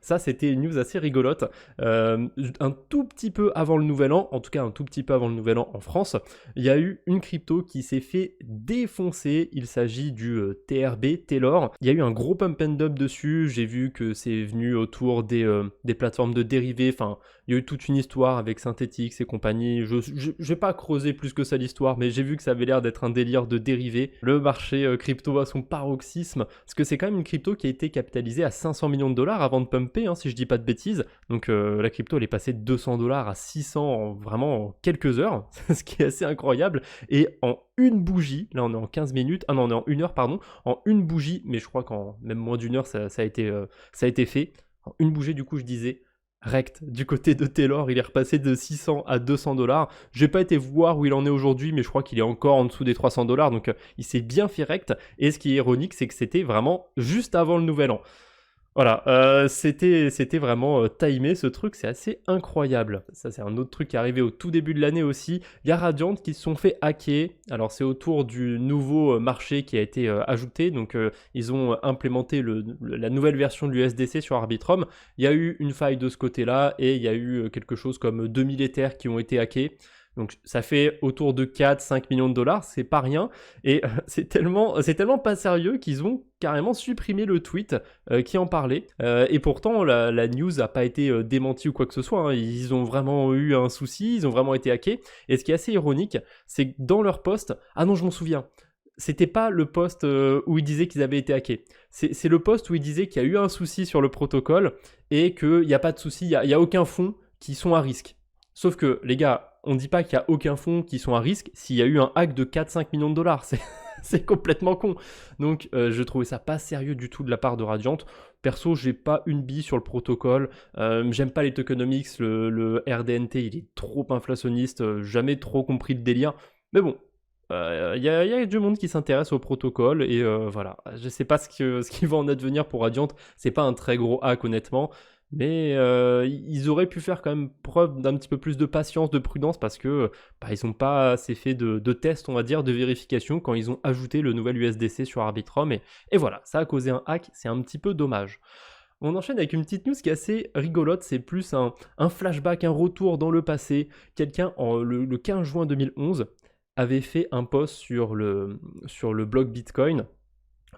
Ça, c'était une news assez rigolote. Un tout petit peu avant le Nouvel An, en tout cas un tout petit peu avant le Nouvel An en France, il y a eu une crypto qui s'est fait défoncer. Il s'agit du TRB, Taylor. Il y a eu un gros pump and dump dessus. J'ai vu que c'est venu autour des plateformes de dérivés. Enfin, il y a eu toute une histoire avec Synthetix et compagnie. Je vais pas creuser plus que ça l'histoire, mais j'ai vu que ça avait l'air d'être un délire de dérivés. Le marché crypto à son paroxysme, parce que c'est quand même une crypto qui a été capitalisée à 500 millions de dollars avant de pumper, hein, si je dis pas de bêtises. Donc la crypto, elle est passée de 200 dollars à 600 vraiment en quelques heures, ce qui est assez incroyable. Et en une bougie, là on est en 15 minutes, ah non on est en 1 heure pardon, en une bougie, mais je crois qu'en même moins d'une heure ça a été fait. En une bougie du coup je disais, rect, du côté de Taylor, il est repassé de 600 à 200 dollars. J'ai pas été voir où il en est aujourd'hui, mais je crois qu'il est encore en dessous des 300 dollars, donc il s'est bien fait rect. Et ce qui est ironique, c'est que c'était vraiment juste avant le Nouvel An. Voilà, c'était vraiment timé ce truc, c'est assez incroyable. Ça, c'est un autre truc qui est arrivé au tout début de l'année aussi. Il y a Radiant qui se sont fait hacker. Alors, c'est autour du nouveau marché qui a été ajouté. Donc, ils ont implémenté la nouvelle version de l'USDC sur Arbitrum. Il y a eu une faille de ce côté-là et il y a eu quelque chose comme 2000 Ethers qui ont été hackés. Donc ça fait autour de 4-5 millions de dollars, c'est pas rien. Et c'est tellement pas sérieux qu'ils ont carrément supprimé le tweet qui en parlait. Et pourtant, la news a pas été démentie ou quoi que ce soit, hein. Ils ont vraiment eu un souci, ils ont vraiment été hackés. Et ce qui est assez ironique, c'est que dans leur post, ah non, je m'en souviens. C'était pas le post où ils disaient qu'ils avaient été hackés. C'est le post où ils disaient qu'il y a eu un souci sur le protocole et qu'il n'y a pas de souci, il y a aucun fonds qui sont à risque. Sauf que, les gars, on dit pas qu'il y a aucun fonds qui sont à risque s'il y a eu un hack de 4-5 millions de dollars. C'est complètement con. Donc, je trouvais ça pas sérieux du tout de la part de Radiant. Perso, j'ai pas une bille sur le protocole. J'aime pas les tokenomics. Le RDNT, il est trop inflationniste. Jamais trop compris le délire. Mais bon, y a du monde qui s'intéresse au protocole. Et voilà. Je sais pas ce qui va en advenir pour Radiant. C'est pas un très gros hack, honnêtement. Mais ils auraient pu faire quand même preuve d'un petit peu plus de patience, de prudence, parce que ils n'ont pas assez fait de tests, on va dire, de vérification quand ils ont ajouté le nouvel USDC sur Arbitrum. Et voilà, ça a causé un hack, c'est un petit peu dommage. On enchaîne avec une petite news qui est assez rigolote, c'est plus un flashback, un retour dans le passé. Quelqu'un, le 15 juin 2011, avait fait un post sur le blog Bitcoin.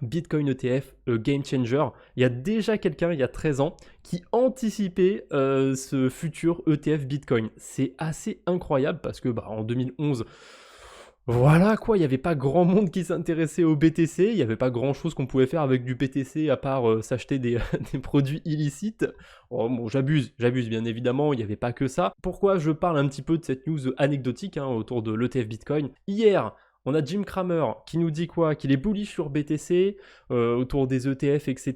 Bitcoin ETF, Game Changer. Il y a déjà quelqu'un, il y a 13 ans, qui anticipait ce futur ETF Bitcoin. C'est assez incroyable parce que en 2011, voilà quoi, il n'y avait pas grand monde qui s'intéressait au BTC, il n'y avait pas grand chose qu'on pouvait faire avec du BTC à part s'acheter des, des produits illicites. Oh, bon, j'abuse bien évidemment, il n'y avait pas que ça. Pourquoi je parle un petit peu de cette news anecdotique autour de l'ETF Bitcoin? Hier, on a Jim Cramer qui nous dit quoi? Qu'il est bullish sur BTC, autour des ETF, etc.,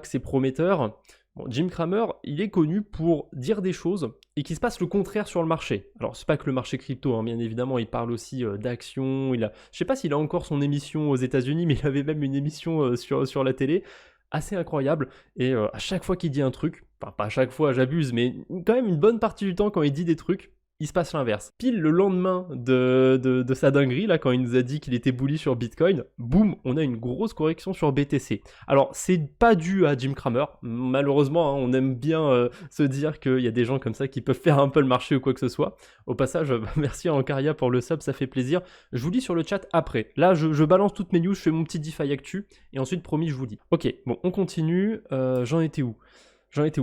que c'est prometteur. Bon, Jim Cramer, il est connu pour dire des choses et qu'il se passe le contraire sur le marché. Alors, c'est pas que le marché crypto, bien évidemment, il parle aussi d'actions. Je sais pas s'il a encore son émission aux États-Unis, mais il avait même une émission sur la télé. Assez incroyable. Et à chaque fois qu'il dit un truc, enfin, pas à chaque fois, j'abuse, mais quand même une bonne partie du temps, quand il dit des trucs, il se passe l'inverse. Pile le lendemain de sa dinguerie, là, quand il nous a dit qu'il était bullish sur Bitcoin, boum, on a une grosse correction sur BTC. Alors, c'est pas dû à Jim Cramer. Malheureusement, on aime bien se dire qu'il y a des gens comme ça qui peuvent faire un peu le marché ou quoi que ce soit. Au passage, merci à Ancaria pour le sub, ça fait plaisir. Je vous lis sur le chat après. Là, je balance toutes mes news, je fais mon petit DeFi Actu, et ensuite, promis, je vous dis. Ok, bon, on continue. J'en étais où?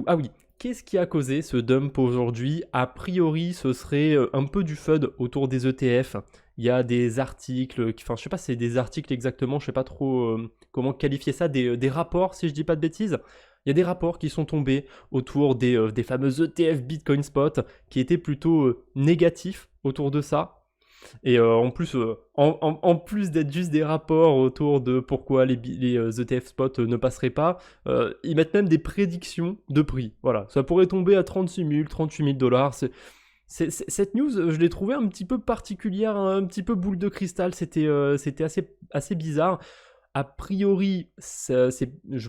Ah oui. Qu'est-ce qui a causé ce dump aujourd'hui? A priori, ce serait un peu du FUD autour des ETF. Il y a des articles, enfin je sais pas si c'est des articles exactement, je sais pas trop comment qualifier ça, des rapports si je dis pas de bêtises. Il y a des rapports qui sont tombés autour des fameux ETF Bitcoin Spot qui étaient plutôt négatifs autour de ça. Et en plus, en plus d'être juste des rapports autour de pourquoi les ETF spot ne passeraient pas, ils mettent même des prédictions de prix. Voilà, ça pourrait tomber à 36 000, 38 000 dollars. Cette news, je l'ai trouvée un petit peu particulière, un petit peu boule de cristal. C'était assez bizarre. A priori,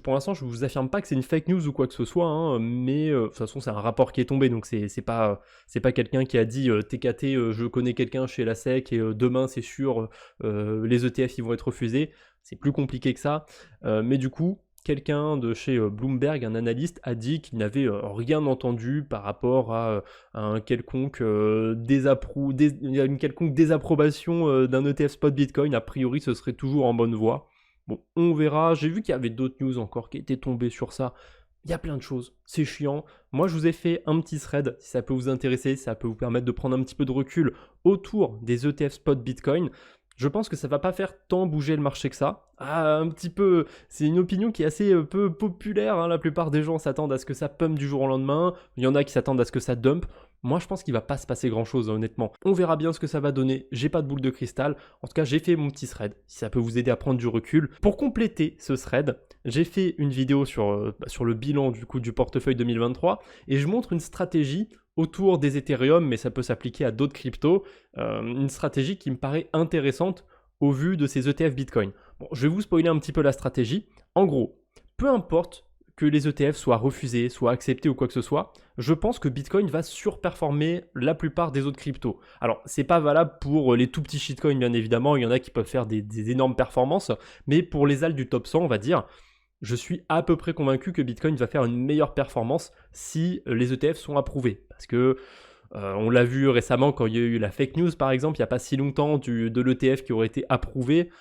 pour l'instant, je vous affirme pas que c'est une fake news ou quoi que ce soit, mais de toute façon, c'est un rapport qui est tombé, donc c'est pas quelqu'un qui a dit TKT, je connais quelqu'un chez la SEC et demain, c'est sûr, les ETF ils vont être refusés. C'est plus compliqué que ça, mais du coup, quelqu'un de chez Bloomberg, un analyste, a dit qu'il n'avait rien entendu par rapport à un quelconque, une quelconque désapprobation d'un ETF spot Bitcoin. A priori, ce serait toujours en bonne voie. Bon, on verra. J'ai vu qu'il y avait d'autres news encore qui étaient tombées sur ça. Il y a plein de choses, c'est chiant. Moi, je vous ai fait un petit thread, si ça peut vous intéresser, ça peut vous permettre de prendre un petit peu de recul autour des ETF spot Bitcoin. Je pense que ça va pas faire tant bouger le marché que ça. Ah, un petit peu, c'est une opinion qui est assez peu populaire, hein. La plupart des gens s'attendent à ce que ça pump du jour au lendemain. Il y en a qui s'attendent à ce que ça dump. Moi, je pense qu'il va pas se passer grand chose, honnêtement. On verra bien ce que ça va donner. J'ai pas de boule de cristal. En tout cas, j'ai fait mon petit thread, si ça peut vous aider à prendre du recul. Pour compléter ce thread, j'ai fait une vidéo sur le bilan du portefeuille 2023 et je montre une stratégie autour des Ethereum, mais ça peut s'appliquer à d'autres cryptos, une stratégie qui me paraît intéressante au vu de ces ETF Bitcoin. Bon, je vais vous spoiler un petit peu la stratégie. En gros, peu importe que les ETF soient refusés, soient acceptés ou quoi que ce soit, je pense que Bitcoin va surperformer la plupart des autres cryptos. Alors, c'est pas valable pour les tout petits shitcoins, bien évidemment, il y en a qui peuvent faire des énormes performances, mais pour les alts du top 100, on va dire, je suis à peu près convaincu que Bitcoin va faire une meilleure performance si les ETF sont approuvés. Parce que on l'a vu récemment quand il y a eu la fake news par exemple, il n'y a pas si longtemps de l'ETF qui aurait été approuvé,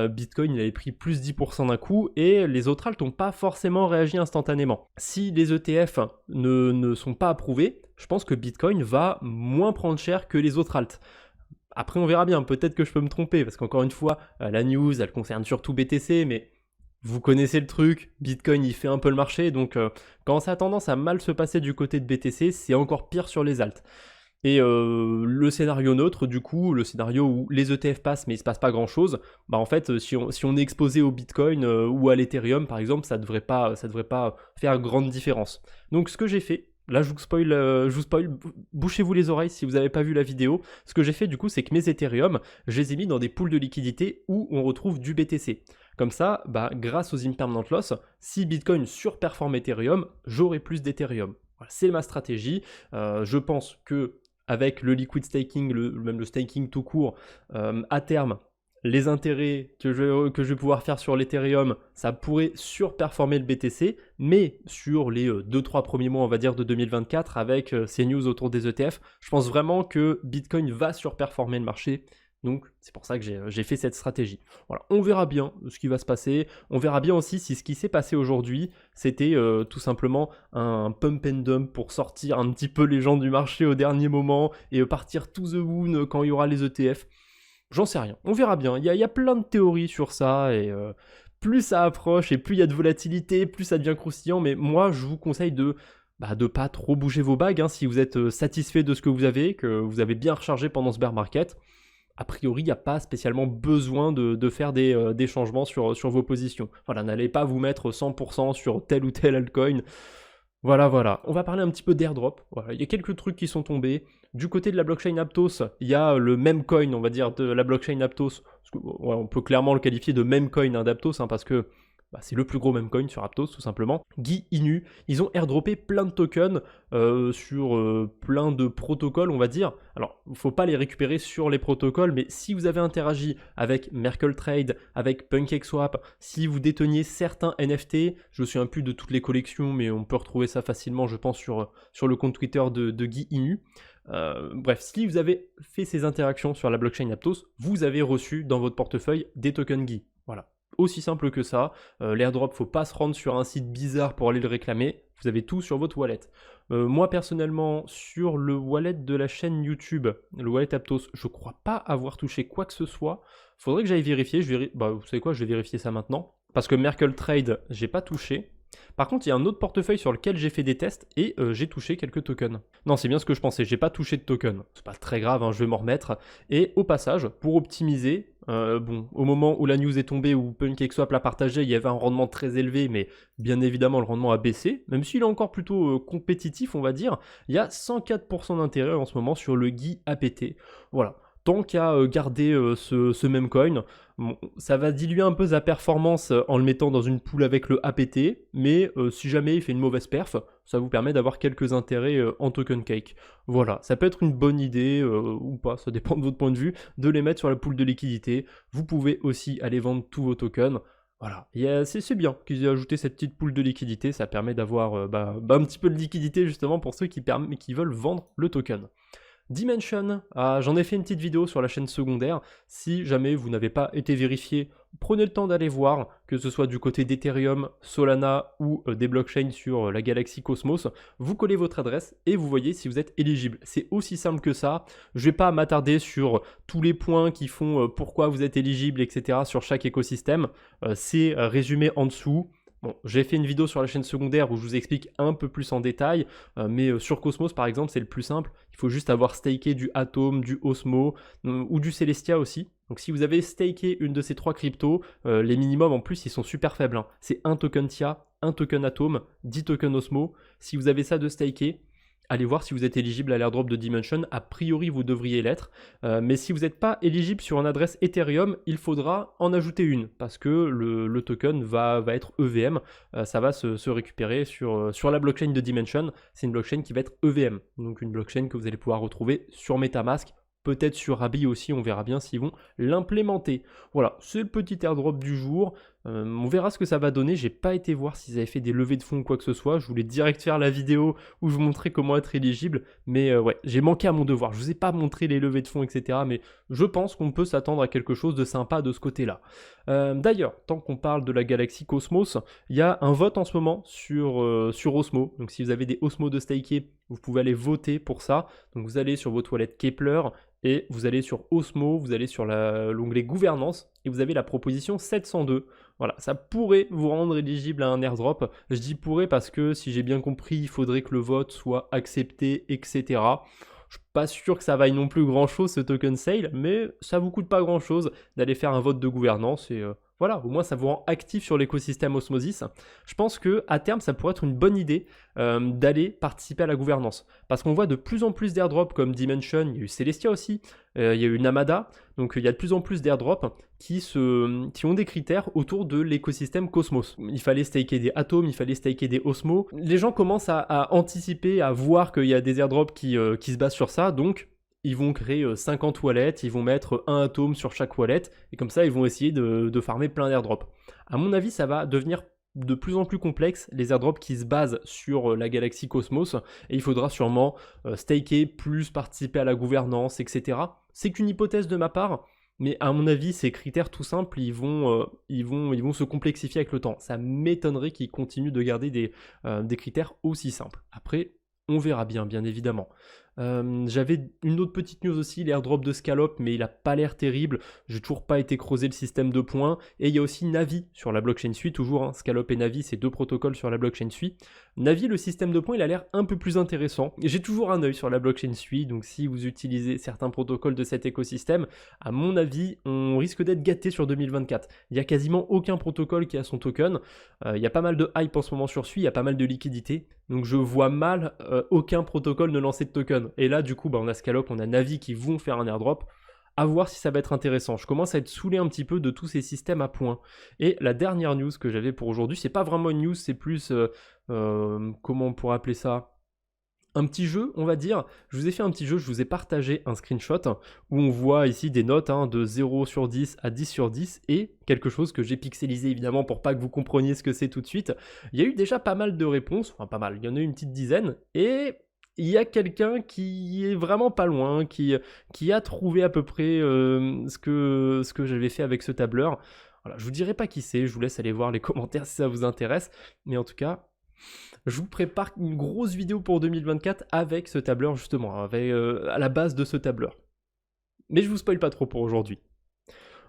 Bitcoin il avait pris plus 10% d'un coup et les autres alts n'ont pas forcément réagi instantanément. Si les ETF ne sont pas approuvés, je pense que Bitcoin va moins prendre cher que les autres alts. Après on verra bien, peut-être que je peux me tromper, parce qu'encore une fois, la news elle concerne surtout BTC, mais vous connaissez le truc, Bitcoin il fait un peu le marché, donc quand ça a tendance à mal se passer du côté de BTC, c'est encore pire sur les alts. Et le scénario neutre, du coup, le scénario où les ETF passent mais il se passe pas grand chose, bah en fait si on est exposé au Bitcoin ou à l'Ethereum par exemple, ça devrait pas faire grande différence. Donc ce que j'ai fait, là je vous spoil, bouchez-vous les oreilles si vous n'avez pas vu la vidéo. Ce que j'ai fait du coup, c'est que mes Ethereum, je les ai mis dans des pools de liquidité où on retrouve du BTC. Comme ça, bah, grâce aux impermanent loss, si Bitcoin surperforme Ethereum, j'aurai plus d'Ethereum. Voilà, c'est ma stratégie. Je pense que avec le liquid staking, même le staking tout court, à terme, les intérêts que je vais pouvoir faire sur l'Ethereum, ça pourrait surperformer le BTC, mais sur les 2-3 premiers mois, on va dire, de 2024, avec ces news autour des ETF, je pense vraiment que Bitcoin va surperformer le marché. Donc c'est pour ça que j'ai fait cette stratégie. Voilà, on verra bien ce qui va se passer. On verra bien aussi si ce qui s'est passé aujourd'hui, c'était tout simplement un pump and dump pour sortir un petit peu les gens du marché au dernier moment et partir to the moon quand il y aura les ETF. J'en sais rien, on verra bien. Il y a plein de théories sur ça et plus ça approche et plus il y a de volatilité, plus ça devient croustillant. Mais moi, je vous conseille de pas trop bouger vos bagues, hein, si vous êtes satisfait de ce que vous avez, que vous avez bien rechargé pendant ce bear market. A priori, il n'y a pas spécialement besoin de faire des changements sur vos positions. Voilà, n'allez pas vous mettre 100% sur tel ou tel altcoin. Voilà. On va parler un petit peu d'airdrop. Voilà, il y a quelques trucs qui sont tombés. Du côté de la blockchain Aptos, il y a le meme coin, on va dire, de la blockchain Aptos. On peut clairement le qualifier de meme coin d'Aptos, hein, parce que c'est le plus gros meme coin sur Aptos, tout simplement. Guy Inu, ils ont airdroppé plein de tokens sur plein de protocoles, on va dire. Alors, il ne faut pas les récupérer sur les protocoles, mais si vous avez interagi avec Merkle Trade, avec PancakeSwap, si vous déteniez certains NFT, je ne me souviens plus de toutes les collections, mais on peut retrouver ça facilement, je pense, sur le compte Twitter de Guy Inu. Bref, si vous avez fait ces interactions sur la blockchain Aptos, vous avez reçu dans votre portefeuille des tokens Guy. Voilà. Aussi simple que ça, l'airdrop, faut pas se rendre sur un site bizarre pour aller le réclamer, vous avez tout sur votre wallet. Moi personnellement, sur le wallet de la chaîne YouTube, le wallet Aptos, je crois pas avoir touché quoi que ce soit. Faudrait que j'aille vérifier, vous savez quoi, je vais vérifier ça maintenant. Parce que Merkle Trade, j'ai pas touché. Par contre, il y a un autre portefeuille sur lequel j'ai fait des tests et j'ai touché quelques tokens. Non, c'est bien ce que je pensais, j'ai pas touché de tokens. C'est pas très grave, hein, je vais m'en remettre. Et au passage, pour optimiser, au moment où la news est tombée, où PancakeSwap l'a partagé, il y avait un rendement très élevé, mais bien évidemment le rendement a baissé, même s'il est encore plutôt compétitif, on va dire. Il y a 104% d'intérêt en ce moment sur le Guy APT. Voilà. Tant qu'à garder ce même coin, bon, ça va diluer un peu sa performance en le mettant dans une pool avec le APT, mais si jamais il fait une mauvaise perf, ça vous permet d'avoir quelques intérêts en token cake. Voilà, ça peut être une bonne idée ou pas, ça dépend de votre point de vue, de les mettre sur la pool de liquidité. Vous pouvez aussi aller vendre tous vos tokens. Voilà, c'est bien qu'ils aient ajouté cette petite pool de liquidité, ça permet d'avoir un petit peu de liquidité justement pour ceux qui veulent vendre le token. Dimension, j'en ai fait une petite vidéo sur la chaîne secondaire. Si jamais vous n'avez pas été vérifié, prenez le temps d'aller voir, que ce soit du côté d'Ethereum, Solana ou des blockchains sur la galaxie Cosmos. Vous collez votre adresse et vous voyez si vous êtes éligible. C'est aussi simple que ça. Je ne vais pas m'attarder sur tous les points qui font pourquoi vous êtes éligible, etc. sur chaque écosystème. C'est résumé en dessous. Bon, j'ai fait une vidéo sur la chaîne secondaire où je vous explique un peu plus en détail, mais sur Cosmos par exemple c'est le plus simple, il faut juste avoir staké du Atom, du Osmo ou du Celestia aussi. Donc si vous avez staké une de ces trois cryptos, les minimums en plus ils sont super faibles, hein. C'est un token TIA, un token Atom, 10 tokens Osmo. Si vous avez ça de staké, allez voir si vous êtes éligible à l'airdrop de Dimension. A priori, vous devriez l'être. Mais si vous n'êtes pas éligible sur une adresse Ethereum, il faudra en ajouter une parce que le token va être EVM. Ça va se récupérer sur la blockchain de Dimension. C'est une blockchain qui va être EVM. Donc une blockchain que vous allez pouvoir retrouver sur MetaMask. Peut-être sur Rabi aussi, on verra bien s'ils vont l'implémenter. Voilà, c'est le petit airdrop du jour. On verra ce que ça va donner. J'ai pas été voir s'ils avaient fait des levées de fonds ou quoi que ce soit. Je voulais direct faire la vidéo où je vous montrais comment être éligible. Mais ouais, j'ai manqué à mon devoir. Je vous ai pas montré les levées de fonds, etc. Mais je pense qu'on peut s'attendre à quelque chose de sympa de ce côté-là. D'ailleurs, tant qu'on parle de la galaxie Cosmos, il y a un vote en ce moment sur Osmo. Donc si vous avez des Osmo de staker, vous pouvez aller voter pour ça. Donc vous allez sur votre wallet Kepler et vous allez sur Osmo, vous allez sur l'onglet gouvernance et vous avez la proposition 702. Voilà, ça pourrait vous rendre éligible à un airdrop. Je dis pourrait parce que si j'ai bien compris, il faudrait que le vote soit accepté, etc. Je suis pas sûr que ça vaille non plus grand chose ce token sale, mais ça vous coûte pas grand chose d'aller faire un vote de gouvernance et voilà, au moins ça vous rend actif sur l'écosystème Osmosis. Je pense que à terme ça pourrait être une bonne idée d'aller participer à la gouvernance parce qu'on voit de plus en plus d'airdrops comme Dimension, il y a eu Celestia aussi, il y a eu Namada, donc il y a de plus en plus d'airdrops qui ont des critères autour de l'écosystème Cosmos. Il fallait staker des Atoms, il fallait staker des Osmo. Les gens commencent à anticiper, à voir qu'il y a des airdrops qui se basent sur ça, donc ils vont créer 50 wallets, ils vont mettre un atome sur chaque wallet, et comme ça ils vont essayer de farmer plein d'airdrops. À mon avis, ça va devenir de plus en plus complexe, les airdrops qui se basent sur la galaxie Cosmos, et il faudra sûrement staker, plus participer à la gouvernance, etc. C'est qu'une hypothèse de ma part, mais à mon avis, ces critères tout simples, ils vont se complexifier avec le temps. Ça m'étonnerait qu'ils continuent de garder des critères aussi simples. Après, on verra bien évidemment. J'avais une autre petite news aussi, l'airdrop de Scallop, mais il a pas l'air terrible. J'ai toujours pas été creusé le système de points. Et il y a aussi Navi sur la blockchain Sui, toujours. Hein, Scallop et Navi, c'est deux protocoles sur la blockchain Sui. Navi, le système de points, il a l'air un peu plus intéressant. J'ai toujours un œil sur la blockchain Sui, donc si vous utilisez certains protocoles de cet écosystème, à mon avis, on risque d'être gâté sur 2024. Il y a quasiment aucun protocole qui a son token. Il y a pas mal de hype en ce moment sur Sui, il y a pas mal de liquidité. Donc je vois mal aucun protocole ne lancer de token. Et là, du coup, on a Scallop, on a Navi qui vont faire un airdrop. À voir si ça va être intéressant. Je commence à être saoulé un petit peu de tous ces systèmes à points. Et la dernière news que j'avais pour aujourd'hui, c'est pas vraiment une news, c'est plus, comment on pourrait appeler ça ? Un petit jeu, on va dire. Je vous ai fait un petit jeu, je vous ai partagé un screenshot où on voit ici des notes de 0 sur 10 à 10 sur 10 et quelque chose que j'ai pixelisé évidemment pour pas que vous compreniez ce que c'est tout de suite. Il y a eu déjà pas mal de réponses, enfin pas mal, il y en a eu une petite dizaine et il y a quelqu'un qui est vraiment pas loin, qui a trouvé à peu près ce que j'avais fait avec ce tableur. Voilà, je vous dirai pas qui c'est, je vous laisse aller voir les commentaires si ça vous intéresse, mais en tout cas, je vous prépare une grosse vidéo pour 2024 avec ce tableur justement, avec, à la base de ce tableur. Mais je vous spoil pas trop pour aujourd'hui.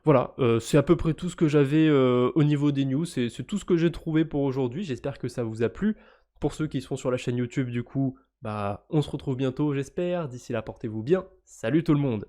Voilà, c'est à peu près tout ce que j'avais au niveau des news, c'est tout ce que j'ai trouvé pour aujourd'hui, j'espère que ça vous a plu. Pour ceux qui sont sur la chaîne YouTube du coup, on se retrouve bientôt j'espère, d'ici là portez-vous bien, salut tout le monde!